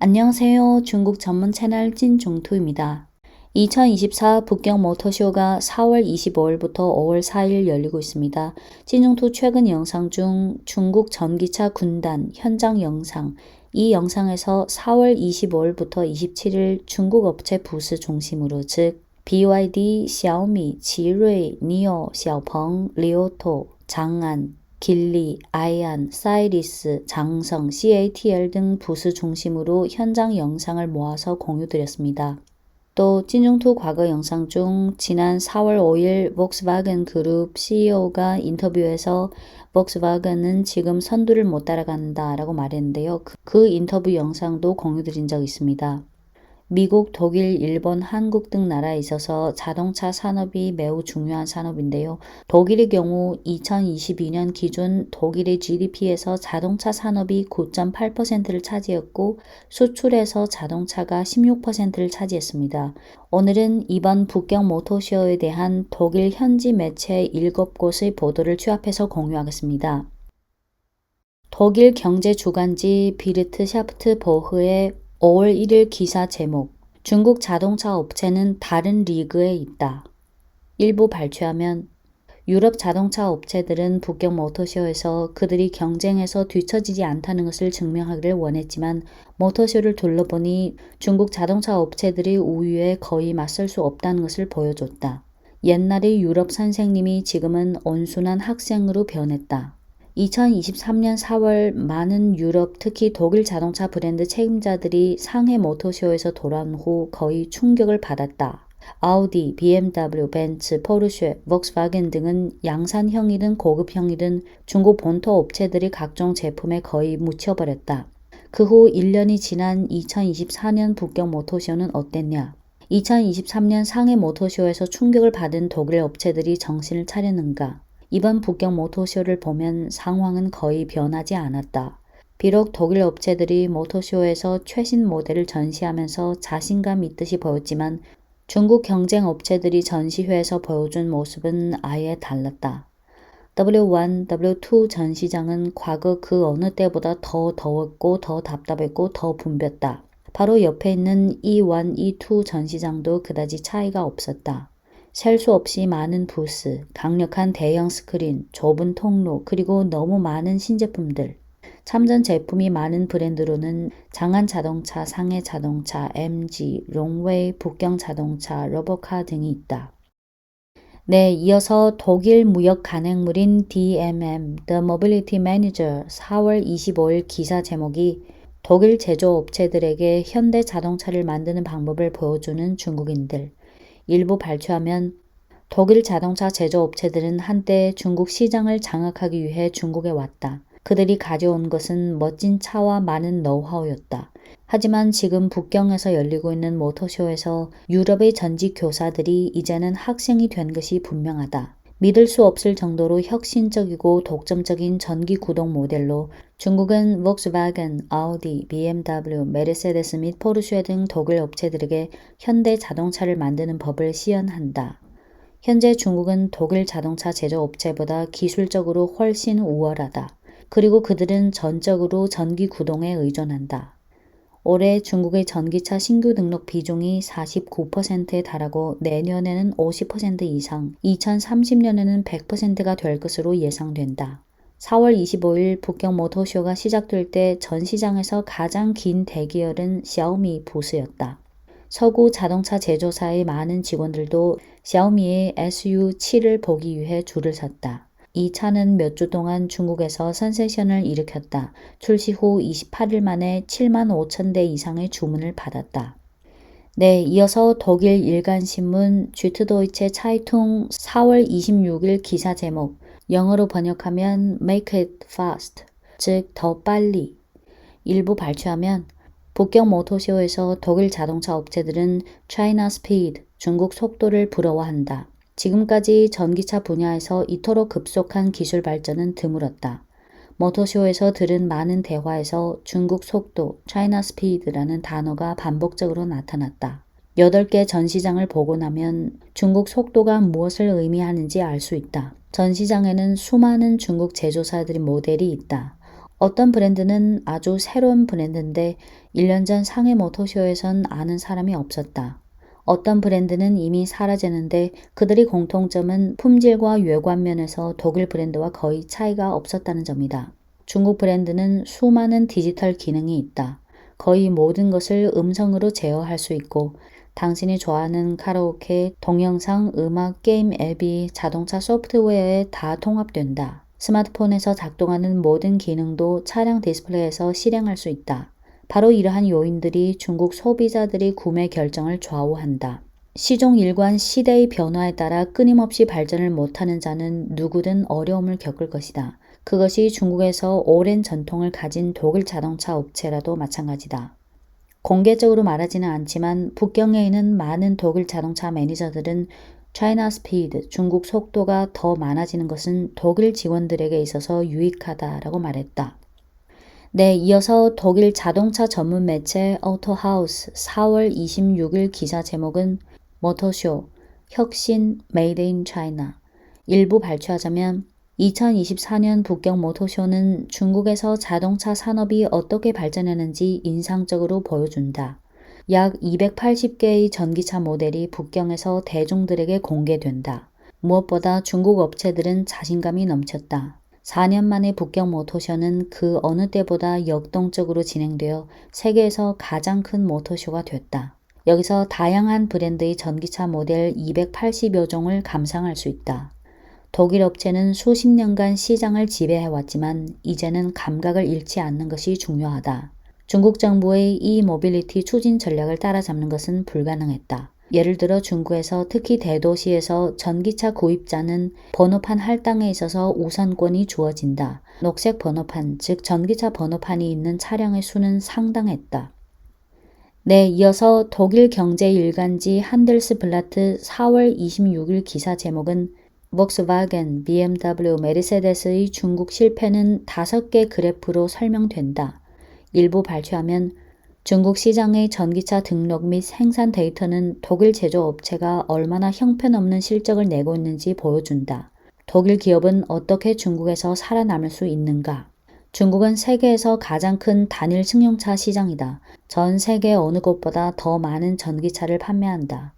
안녕하세요. 중국 전문 채널 찐종투입니다. 2024 북경 모터쇼가 4월 25일부터 5월 4일 열리고 있습니다. 찐종투 최근 영상 중 중국 전기차 군단 현장 영상, 이 영상에서 4월 25일부터 27일 중국 업체 부스 중심으로 즉 BYD, 샤오미, 지르이, 니오, 샤오펑, 리오토, 장안, 길리, 아이안, 사이리스, 장성, CATL 등 부스 중심으로 현장 영상을 모아서 공유드렸습니다. 또 찐종투 과거 영상 중 지난 4월 5일 volkswagen 그룹 CEO가 인터뷰에서 volkswagen은 지금 선두를 못 따라간다 라고 말했는데요. 그 인터뷰 영상도 공유드린 적 있습니다. 미국, 독일, 일본, 한국 등 나라에 있어서 자동차 산업이 매우 중요한 산업인데요. 독일의 경우 2022년 기준 독일의 GDP에서 자동차 산업이 9.8%를 차지했고 수출에서 자동차가 16%를 차지했습니다. 오늘은 이번 북경 모터쇼에 대한 독일 현지 매체 7곳의 보도를 취합해서 공유하겠습니다. 독일 경제 주간지 비르트샤프트 보흐의 5월 1일 기사 제목 중국 자동차 업체는 다른 리그에 있다. 일부 발췌하면 유럽 자동차 업체들은 북경 모터쇼에서 그들이 경쟁에서 뒤처지지 않다는 것을 증명하기를 원했지만 모터쇼를 둘러보니 중국 자동차 업체들의 우위에 거의 맞설 수 없다는 것을 보여줬다. 옛날의 유럽 선생님이 지금은 온순한 학생으로 변했다. 2023년 4월 많은 유럽 특히 독일 자동차 브랜드 책임자들이 상해 모터쇼에서 돌아온 후 거의 충격을 받았다. 아우디, BMW, 벤츠, 포르쉐, volkswagen 등은 양산형이든 고급형이든 중국 본토 업체들이 각종 제품에 거의 묻혀버렸다. 그 후 1년이 지난 2024년 북경 모터쇼는 어땠냐? 2023년 상해 모터쇼에서 충격을 받은 독일 업체들이 정신을 차렸는가? 이번 북경 모터쇼를 보면 상황은 거의 변하지 않았다. 비록 독일 업체들이 모터쇼에서 최신 모델을 전시하면서 자신감 있듯이 보였지만 중국 경쟁 업체들이 전시회에서 보여준 모습은 아예 달랐다. W1, W2 전시장은 과거 그 어느 때보다 더 더웠고 더 답답했고 더 붐볐다. 바로 옆에 있는 E1, E2 전시장도 그다지 차이가 없었다. 셀 수 없이 많은 부스, 강력한 대형 스크린, 좁은 통로, 그리고 너무 많은 신제품들. 참전 제품이 많은 브랜드로는 장안 자동차, 상해 자동차, MG, 롱웨이, 북경 자동차, 러버카 등이 있다. 네, 이어서 독일 무역 간행물인 DMM, The Mobility Manager 4월 25일 기사 제목이 독일 제조업체들에게 현대 자동차를 만드는 방법을 보여주는 중국인들. 일부 발췌하면 독일 자동차 제조업체들은 한때 중국 시장을 장악하기 위해 중국에 왔다. 그들이 가져온 것은 멋진 차와 많은 노하우였다. 하지만 지금 북경에서 열리고 있는 모터쇼에서 유럽의 전직 교사들이 이제는 학생이 된 것이 분명하다. 믿을 수 없을 정도로 혁신적이고 독점적인 전기 구동 모델로 중국은 volkswagen, 아우디, BMW, 메르세데스 및 포르쉐 등 독일 업체들에게 현대 자동차를 만드는 법을 시연한다. 현재 중국은 독일 자동차 제조업체보다 기술적으로 훨씬 우월하다. 그리고 그들은 전적으로 전기 구동에 의존한다. 올해 중국의 전기차 신규 등록 비중이 49%에 달하고 내년에는 50% 이상, 2030년에는 100%가 될 것으로 예상된다. 4월 25일 북경 모터쇼가 시작될 때 전 시장에서 가장 긴 대기열은 샤오미 부스였다. 서구 자동차 제조사의 많은 직원들도 샤오미의 SU7을 보기 위해 줄을 섰다. 이 차는 몇 주 동안 중국에서 센세이션을 일으켰다. 출시 후 28일 만에 7만 5천 대 이상의 주문을 받았다. 네, 이어서 독일 일간신문 쥐트도이체 차이퉁 4월 26일 기사 제목 영어로 번역하면 Make it fast, 즉 더 빨리. 일부 발췌하면 북경 모터쇼에서 독일 자동차 업체들은 China Speed, 중국 속도를 부러워한다. 지금까지 전기차 분야에서 이토록 급속한 기술 발전은 드물었다. 모터쇼에서 들은 많은 대화에서 중국 속도, China Speed라는 단어가 반복적으로 나타났다. 8개 전시장을 보고 나면 중국 속도가 무엇을 의미하는지 알 수 있다. 전시장에는 수많은 중국 제조사들의 모델이 있다. 어떤 브랜드는 아주 새로운 브랜드인데 1년 전 상해 모터쇼에선 아는 사람이 없었다. 어떤 브랜드는 이미 사라졌는데 그들의 공통점은 품질과 외관 면에서 독일 브랜드와 거의 차이가 없었다는 점이다. 중국 브랜드는 수많은 디지털 기능이 있다. 거의 모든 것을 음성으로 제어할 수 있고 당신이 좋아하는 카라오케, 동영상, 음악, 게임 앱이 자동차 소프트웨어에 다 통합된다. 스마트폰에서 작동하는 모든 기능도 차량 디스플레이에서 실행할 수 있다. 바로 이러한 요인들이 중국 소비자들의 구매 결정을 좌우한다. 시종 일관 시대의 변화에 따라 끊임없이 발전을 못하는 자는 누구든 어려움을 겪을 것이다. 그것이 중국에서 오랜 전통을 가진 독일 자동차 업체라도 마찬가지다. 공개적으로 말하지는 않지만 북경에 있는 많은 독일 자동차 매니저들은 China Speed, 중국 속도가 더 많아지는 것은 독일 직원들에게 있어서 유익하다라고 말했다. 네, 이어서 독일 자동차 전문 매체 오토하우스 4월 26일 기사 제목은 모터쇼, 혁신 메이드 인 차이나. 일부 발췌하자면 2024년 북경 모터쇼는 중국에서 자동차 산업이 어떻게 발전했는지 인상적으로 보여준다. 약 280개의 전기차 모델이 북경에서 대중들에게 공개된다. 무엇보다 중국 업체들은 자신감이 넘쳤다. 4년 만에 북경 모터쇼는 그 어느 때보다 역동적으로 진행되어 세계에서 가장 큰 모터쇼가 됐다. 여기서 다양한 브랜드의 전기차 모델 280여 종을 감상할 수 있다. 독일 업체는 수십 년간 시장을 지배해왔지만 이제는 감각을 잃지 않는 것이 중요하다. 중국 정부의 이 모빌리티 추진 전략을 따라잡는 것은 불가능했다. 예를 들어 중국에서 특히 대도시에서 전기차 구입자는 번호판 할당에 있어서 우선권이 주어진다. 녹색 번호판, 즉 전기차 번호판이 있는 차량의 수는 상당했다. 네, 이어서 독일 경제 일간지 한델스블라트 4월 26일 기사 제목은 volkswagen, BMW, 메르세데스의 중국 실패는 5개 그래프로 설명된다. 일부 발췌하면 중국 시장의 전기차 등록 및 생산 데이터는 독일 제조업체가 얼마나 형편없는 실적을 내고 있는지 보여준다. 독일 기업은 어떻게 중국에서 살아남을 수 있는가? 중국은 세계에서 가장 큰 단일 승용차 시장이다. 전 세계 어느 곳보다 더 많은 전기차를 판매한다.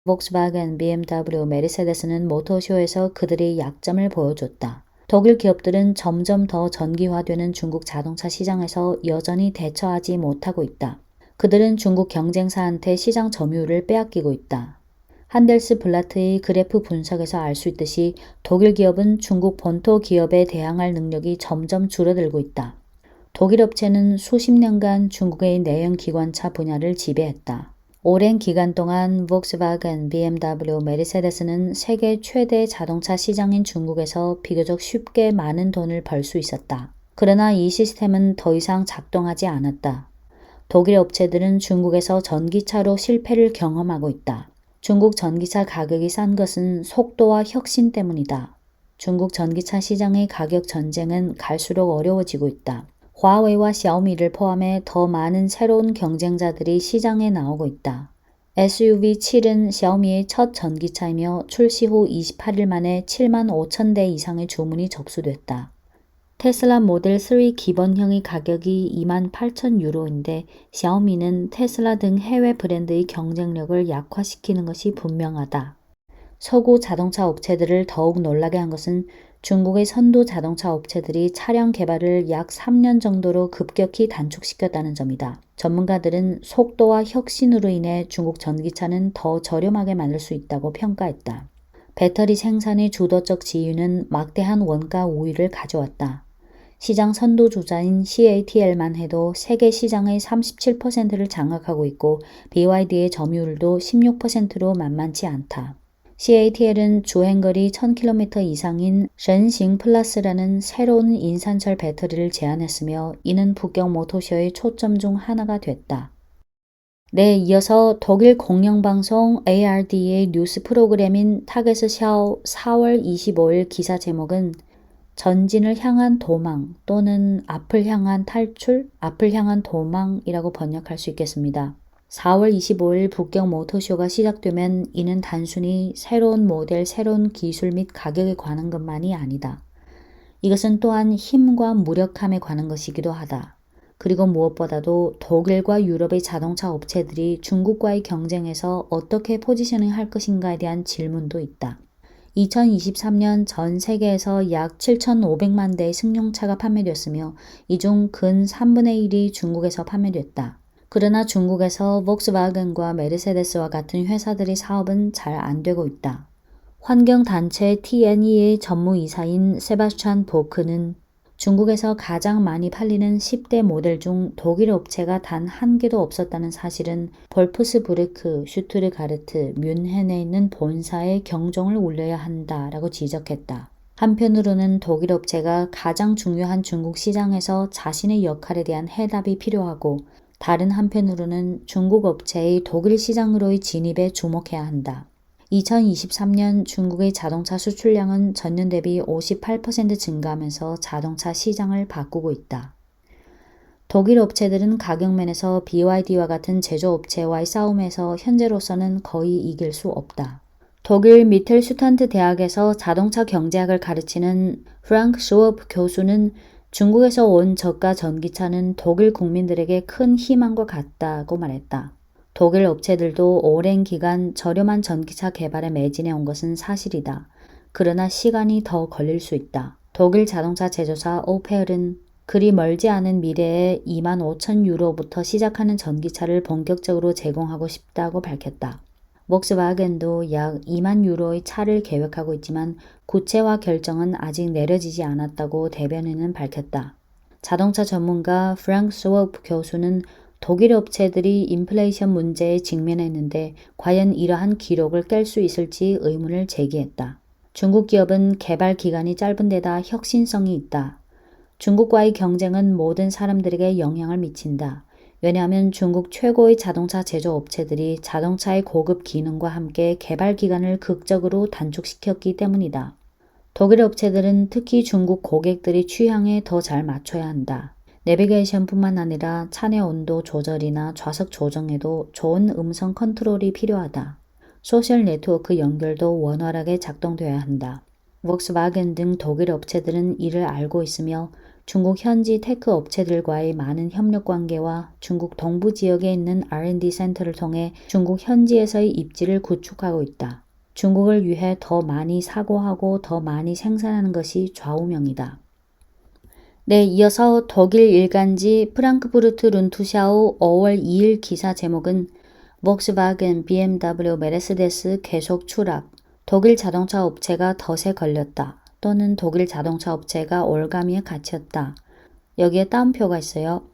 volkswagen, BMW, 메르세데스는 모터쇼에서 그들의 약점을 보여줬다. 독일 기업들은 점점 더 전기화되는 중국 자동차 시장에서 여전히 대처하지 못하고 있다. 그들은 중국 경쟁사한테 시장 점유율을 빼앗기고 있다. 한델스블라트의 그래프 분석에서 알 수 있듯이 독일 기업은 중국 본토 기업에 대항할 능력이 점점 줄어들고 있다. 독일 업체는 수십 년간 중국의 내연 기관차 분야를 지배했다. 오랜 기간 동안 volkswagen, BMW, 메르세데스는 세계 최대 자동차 시장인 중국에서 비교적 쉽게 많은 돈을 벌 수 있었다. 그러나 이 시스템은 더 이상 작동하지 않았다. 독일 업체들은 중국에서 전기차로 실패를 경험하고 있다. 중국 전기차 가격이 싼 것은 속도와 혁신 때문이다. 중국 전기차 시장의 가격 전쟁은 갈수록 어려워지고 있다. 화웨이와 샤오미를 포함해 더 많은 새로운 경쟁자들이 시장에 나오고 있다. SUV7은 샤오미의 첫 전기차이며 출시 후 28일 만에 7만 5천 대 이상의 주문이 접수됐다. 테슬라 모델 3 기본형의 가격이 2만 8천 유로인데 샤오미는 테슬라 등 해외 브랜드의 경쟁력을 약화시키는 것이 분명하다. 서구 자동차 업체들을 더욱 놀라게 한 것은 중국의 선도 자동차 업체들이 차량 개발을 약 3년 정도로 급격히 단축시켰다는 점이다. 전문가들은 속도와 혁신으로 인해 중국 전기차는 더 저렴하게 만들 수 있다고 평가했다. 배터리 생산의 주도적 지위는 막대한 원가 우위를 가져왔다. 시장 선도주자인 CATL만 해도 세계 시장의 37%를 장악하고 있고 BYD의 점유율도 16%로 만만치 않다. CATL은 주행거리 1000km 이상인 렌싱 플러스라는 새로운 인산철 배터리를 제안했으며 이는 북경 모터쇼의 초점 중 하나가 됐다. 네, 이어서 독일 공영방송 ARD의 뉴스 프로그램인 타게스샤우 4월 25일 기사 제목은 전진을 향한 도망 또는 앞을 향한 탈출, 앞을 향한 도망이라고 번역할 수 있겠습니다. 4월 25일 북경 모터쇼가 시작되면 이는 단순히 새로운 모델, 새로운 기술 및 가격에 관한 것만이 아니다. 이것은 또한 힘과 무력함에 관한 것이기도 하다. 그리고 무엇보다도 독일과 유럽의 자동차 업체들이 중국과의 경쟁에서 어떻게 포지셔닝 할 것인가에 대한 질문도 있다. 2023년 전 세계에서 약 7,500만 대의 승용차가 판매되었으며 이 중 근 3분의 1이 중국에서 판매됐다. 그러나 중국에서 폭스바겐과 메르세데스와 같은 회사들의 사업은 잘 안 되고 있다. 환경단체 TNE의 전무이사인 세바스찬 보크는 중국에서 가장 많이 팔리는 10대 모델 중 독일 업체가 단 한 개도 없었다는 사실은 볼프스부르크, 슈투르가르트, 뮌헨에 있는 본사에 경종을 울려야 한다라고 지적했다. 한편으로는 독일 업체가 가장 중요한 중국 시장에서 자신의 역할에 대한 해답이 필요하고 다른 한편으로는 중국 업체의 독일 시장으로의 진입에 주목해야 한다. 2023년 중국의 자동차 수출량은 전년 대비 58% 증가하면서 자동차 시장을 바꾸고 있다. 독일 업체들은 가격면에서 BYD와 같은 제조업체와의 싸움에서 현재로서는 거의 이길 수 없다. 독일 미텔슈탄트 대학에서 자동차 경제학을 가르치는 프랑크 쇼어프 교수는 중국에서 온 저가 전기차는 독일 국민들에게 큰 희망과 같다고 말했다. 독일 업체들도 오랜 기간 저렴한 전기차 개발에 매진해 온 것은 사실이다. 그러나 시간이 더 걸릴 수 있다. 독일 자동차 제조사 오펠은 그리 멀지 않은 미래에 25,000유로부터 시작하는 전기차를 본격적으로 제공하고 싶다고 밝혔다. 폭스바겐도 약 2만 유로의 차를 계획하고 있지만 구체화 결정은 아직 내려지지 않았다고 대변인은 밝혔다. 자동차 전문가 프랑크 쇼어프 교수는 독일 업체들이 인플레이션 문제에 직면했는데 과연 이러한 기록을 깰 수 있을지 의문을 제기했다. 중국 기업은 개발 기간이 짧은 데다 혁신성이 있다. 중국과의 경쟁은 모든 사람들에게 영향을 미친다. 왜냐하면 중국 최고의 자동차 제조업체들이 자동차의 고급 기능과 함께 개발 기간을 극적으로 단축시켰기 때문이다. 독일 업체들은 특히 중국 고객들의 취향에 더 잘 맞춰야 한다. 내비게이션뿐만 아니라 차내 온도 조절이나 좌석 조정에도 좋은 음성 컨트롤이 필요하다. 소셜 네트워크 연결도 원활하게 작동돼야 한다. 폭스바겐 등 독일 업체들은 이를 알고 있으며 중국 현지 테크 업체들과의 많은 협력 관계와 중국 동부 지역에 있는 R&D 센터를 통해 중국 현지에서의 입지를 구축하고 있다. 중국을 위해 더 많이 사고하고 더 많이 생산하는 것이 좌우명이다. 네, 이어서 독일 일간지 프랑크푸르트 룬투샤우 5월 2일 기사 제목은 폭스바겐, BMW, 메르세데스 계속 추락, 독일 자동차 업체가 덫에 걸렸다 또는 독일 자동차 업체가 올가미에 갇혔다. 여기에 따옴표가 있어요.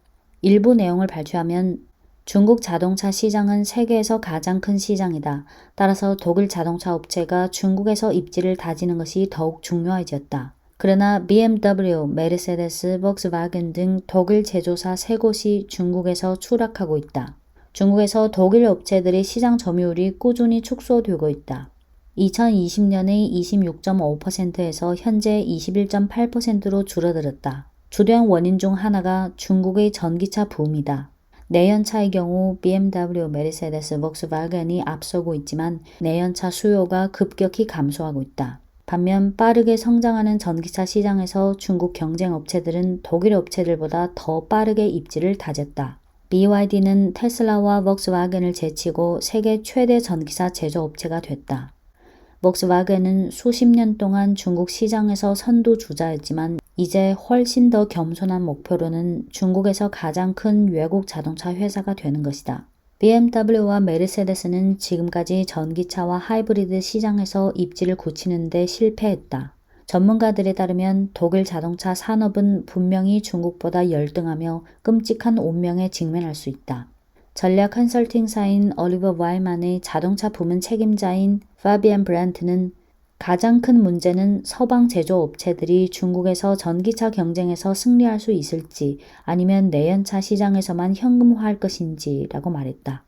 일부 내용을 발췌하면 중국 자동차 시장은 세계에서 가장 큰 시장이다. 따라서 독일 자동차 업체가 중국에서 입지를 다지는 것이 더욱 중요해졌다. 그러나 BMW, 메르세데스, 폭스바겐 등 독일 제조사 3곳이 중국에서 추락하고 있다. 중국에서 독일 업체들의 시장 점유율이 꾸준히 축소되고 있다. 2020년의 26.5%에서 현재 21.8%로 줄어들었다. 주된 원인 중 하나가 중국의 전기차 붐이다. 내연차의 경우 BMW, 메르세데스, 폭스바겐이 앞서고 있지만 내연차 수요가 급격히 감소하고 있다. 반면 빠르게 성장하는 전기차 시장에서 중국 경쟁 업체들은 독일 업체들보다 더 빠르게 입지를 다졌다. BYD는 테슬라와 폭스바겐을 제치고 세계 최대 전기차 제조업체가 됐다. 폭스바겐은 수십 년 동안 중국 시장에서 선두주자였지만 이제 훨씬 더 겸손한 목표로는 중국에서 가장 큰 외국 자동차 회사가 되는 것이다. BMW와 메르세데스는 지금까지 전기차와 하이브리드 시장에서 입지를 굳히는 데 실패했다. 전문가들에 따르면 독일 자동차 산업은 분명히 중국보다 열등하며 끔찍한 운명에 직면할 수 있다. 전략 컨설팅사인 올리버 와이만의 자동차 부문 책임자인 파비안 브란트는 가장 큰 문제는 서방 제조업체들이 중국에서 전기차 경쟁에서 승리할 수 있을지 아니면 내연차 시장에서만 현금화할 것인지라고 말했다.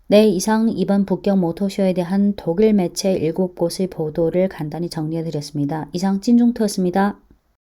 네, 이상 이번 북경 모터쇼에 대한 독일 매체 7곳의 보도를 간단히 정리해드렸습니다. 이상 찐중투였습니다.